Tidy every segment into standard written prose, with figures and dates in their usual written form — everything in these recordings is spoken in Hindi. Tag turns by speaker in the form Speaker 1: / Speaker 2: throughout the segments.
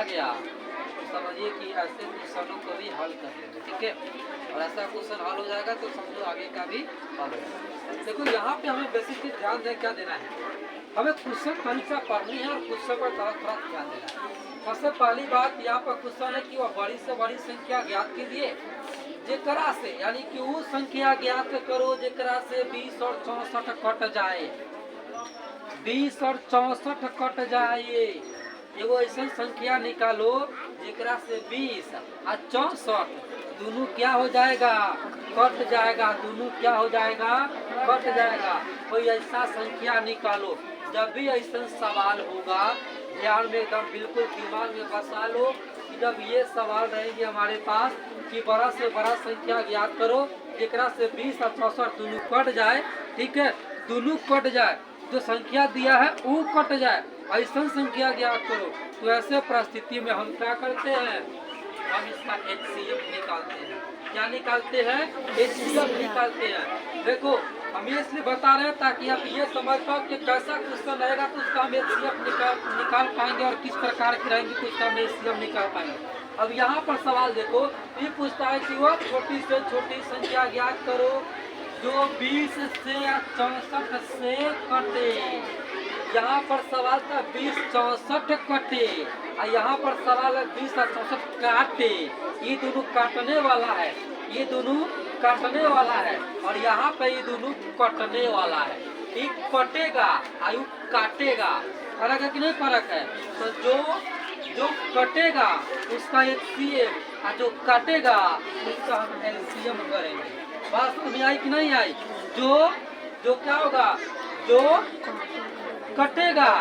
Speaker 1: गया तो समझिए कि ऐसे क्वेश्चनों को भी हल कर लेंगे, ठीक है। और ऐसा क्वेश्चन हल हो जाएगा तो समझो आगे का भी हल हो जाएगा। देखो यहाँ पे हमें बेसिक ध्यान दें, क्या देना है, हमें क्वेश्चन परीक्षा पढ़नी है और क्वेश्चन पर थोड़ा ध्यान देना है। सबसे पहली बात यहाँ पर क्वेश्चन है कि वह बड़ी से बड़ी संख्या ज्ञात कीजिए जेकरा से, यानी कि वो संख्या ज्ञात करो जेकरा से 20 और 64 कट जाए, 20 और 64 कट जाए। एगो ऐसा संख्या निकालो जेकरा से 20 और 64 दोनों क्या हो जाएगा, कट जाएगा, दोनों क्या हो जाएगा, कट जाएगा। कोई ऐसा संख्या निकालो। जब भी ऐसा सवाल होगा ध्यान में एकदम बिल्कुल दिमाग में बसा लो कि जब ये सवाल रहेंगे हमारे पास कि बड़ा से बड़ा संख्या ज्ञात करो जेकरा से 20 और 64 दोनों कट जाए, ठीक है, दोनों कट जाए, जो संख्या दिया है वो कट जाए, ऐसा संख्या ज्ञात करो। तो ऐसे परिस्थिति में हम क्या करते हैं, हम इसका HCF निकालते हैं। क्या निकालते हैं, HCF निकालते हैं। देखो हम ये इसलिए बता रहे हैं ताकि आप ये समझ पाओ कि कैसा क्वेश्चन रहेगा तो उसका हम HCF निकाल पाएंगे और किस प्रकार की रहेंगी तो उसका हम HCF निकाल पाएंगे। अब यहाँ पर सवाल देखो, ये पूछता है कि वो छोटी से छोटी संख्या ज्ञात करो जो 20 से 64 से कटे। यहाँ पर सवाल था 20 64 कटे और यहाँ पर सवाल है 20 और 64 काटे। ये दोनों काटने वाला है, ये दोनों काटने वाला है और यहाँ पे ये दोनों कटने वाला है। एक कटेगा आयु काटेगा, फर्क है कि नहीं फर्क है। तो जो कटेगा उसका HCF और जो काटेगा उसका हम LCM करेंगे। बात समझ आई कि नहीं आई। जो क्या होगा, जो कटेगा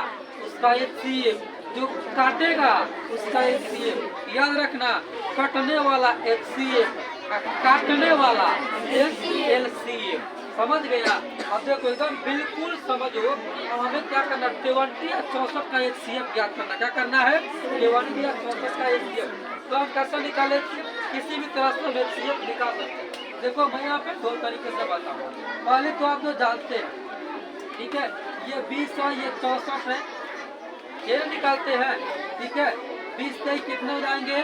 Speaker 1: उसका HCF, जो काटेगा उसका HCF। याद रखना, कटने वाला HCF, काटने वाला LCF। समझ गया। अब देखो एकदम बिल्कुल समझो। अब हमें क्या करना, 20 और 64 का HCF ज्ञात करना। क्या करना है, 20 और 64 का HCF। तो हम कैसे निकाले, किसी भी तरह से हम HCF निकाल सकते हैं। देखो मैं यहाँ पे दो तरीके से बताऊंगा। पहले तो आप जो जानते हैं, ठीक है, ये 20 और ये 64 है, ये निकालते हैं, ठीक है। 20 से कितने हो जाएंगे,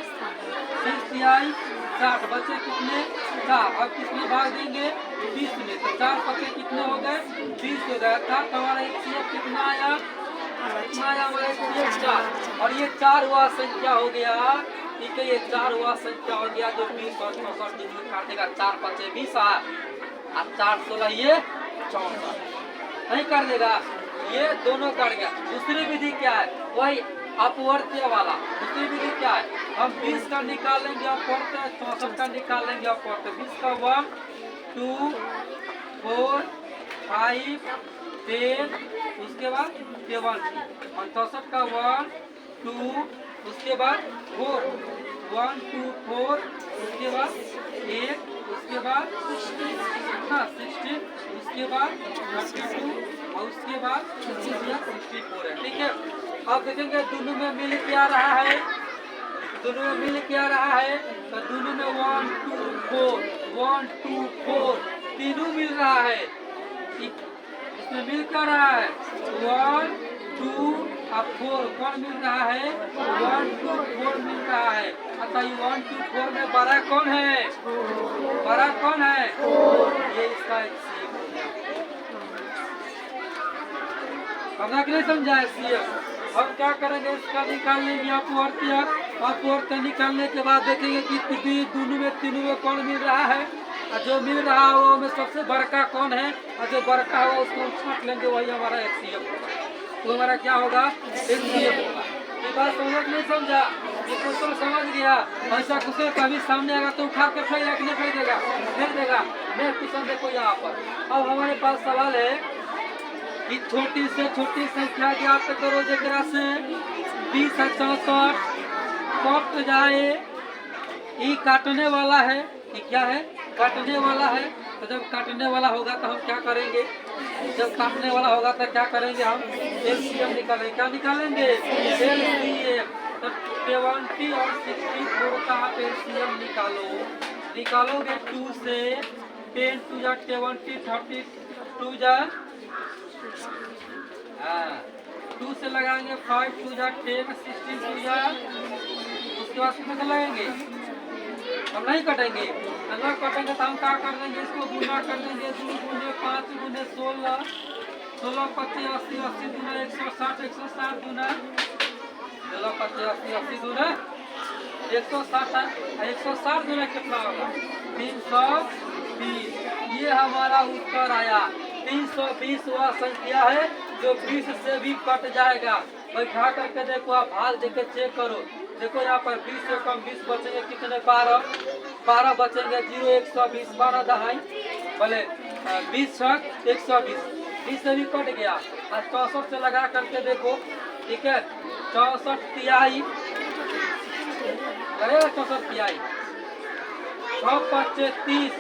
Speaker 1: 20 तिहाई 60, बच्चे कितने 4। अब कितने भाग देंगे 20 में, तो 4 बच्चे कितने हो गए 20 हो गए। था हमारा HCF कितना आया, हमारा HCF 4 और ये 4 हुआ संख्या हो गया, ठीक है, ये 4 हुआ संख्या हो गया जो 20 और 64 दिन में काटेगा। 4 बच्चे 20 और 4 16 ये 64 नहीं कर देगा, ये दोनों कर गया। दूसरी विधि क्या है, वही अपवर्त्य वाला। दूसरी विधि क्या है, हम 20 का निकाल लेंगे अपवर्त्य, 64 का निकाल लेंगे अपवर्त्य। 20 का 1 2 4 5 10, उसके बाद 7 और 64 का 1 2, उसके बाद 4 1 2 4, उसके बाद 8, उसके बाद 16, उसके बाद 32 और उसके बाद 64 है, ठीक है। अब देखेंगे दोनों में मिल क्या रहा है, दोनों में मिल क्या रहा है, तो दोनों में 1 2 4 1 2 4 तीनों मिल रहा है। इसमें मिल क्या रहा है, 1 2 और 4 कौन मिल रहा है, 1 2 4 मिल रहा है। अतः 1 2 4 में बड़ा कौन है, बड़ा कौन है, ये इसका HCF। समझा कि नहीं समझा HCF। हम क्या करेंगे, इसका निकाल लेंगे अपवर्त्य निकालने के बाद देखेंगे कि दोनों में तीनों में कौन मिल रहा है और जो मिल रहा है वो में सबसे बड़का कौन है और जो बड़का होगा उसको हम छांट लेंगे, वही हमारा HCF होगा। तो हमारा क्या होगा, HCF होगा। ये बात समझ नहीं समझा, ये क्वेश्चन समझ गया। ऐसा क्वेश्चन कभी सामने आएगा तो उठा के फेंक नहीं फेंक देगा, फेंक देगा। नेक्स्ट क्वेश्चन देखो यहाँ पर। अब हमारे पास सवाल है कि छोटी से छोटी संख्या ज्ञात करो जेकरा से 20 और 64 कट जाए। ये काटने वाला है, ये क्या है, काटने वाला है। तो जब काटने वाला होगा तो हम क्या करेंगे, जब काटने वाला होगा तो क्या करेंगे, हम LCM निकालेंगे। क्या निकालेंगे, LCM। तो 20 और 64 का आप LCM निकालोगे 2 से 10 2 जा 20 32 जा 2 से लगाएंगे 5 2 जा 10 16 2 जा इसके बाद कितने का लगेंगे? हम नहीं कटेंगे, अगर कटेंगे तो हम क्या कर देंगे, इसको गुना कर देंगे। 2 गुने 5 गुने 16, 16 25 80, 80 गुना 160, 160 गुना 16 25 80, 80 गुना 160, 160 गुना कितना होगा? 320। ये हमारा उत्तर आया। 320 वह संख्या है जो 20 से भी कट जाएगा। बैठा करके देखो, आप हाल देके चेक करो। देखो यहाँ पर 20 से कम 20 बचेंगे कितने? 12 बचेंगे। 0 120, 12 दहाई बोले 20 छक 120, 20 से भी कट गया। और 64 से लगा करके देखो, ठीक है। 64 तिहाई लगेगा, 64 तिहाई 6 5 30,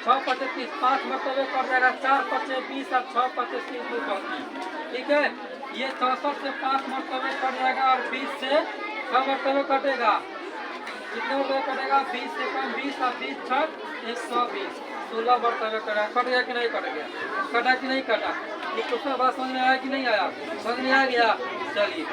Speaker 1: 6 5 30, 5 मरतबे कट जाएगा। 4 5 20 और 6 5 30 32, ठीक है। ये 64 से 5 मरतबे कट जाएगा और 20 से 6 मरतबे कटेगा। कितने रुपये कटेगा? 20 से कम 20 और 20 छक 120, 16 मरतबे कटा। कट गया कि नहीं कट गया? कटा कि नहीं कटा? ये क्वेश्चन बात समझ में आया कि नहीं आया? समझ में आ गया? चलिए।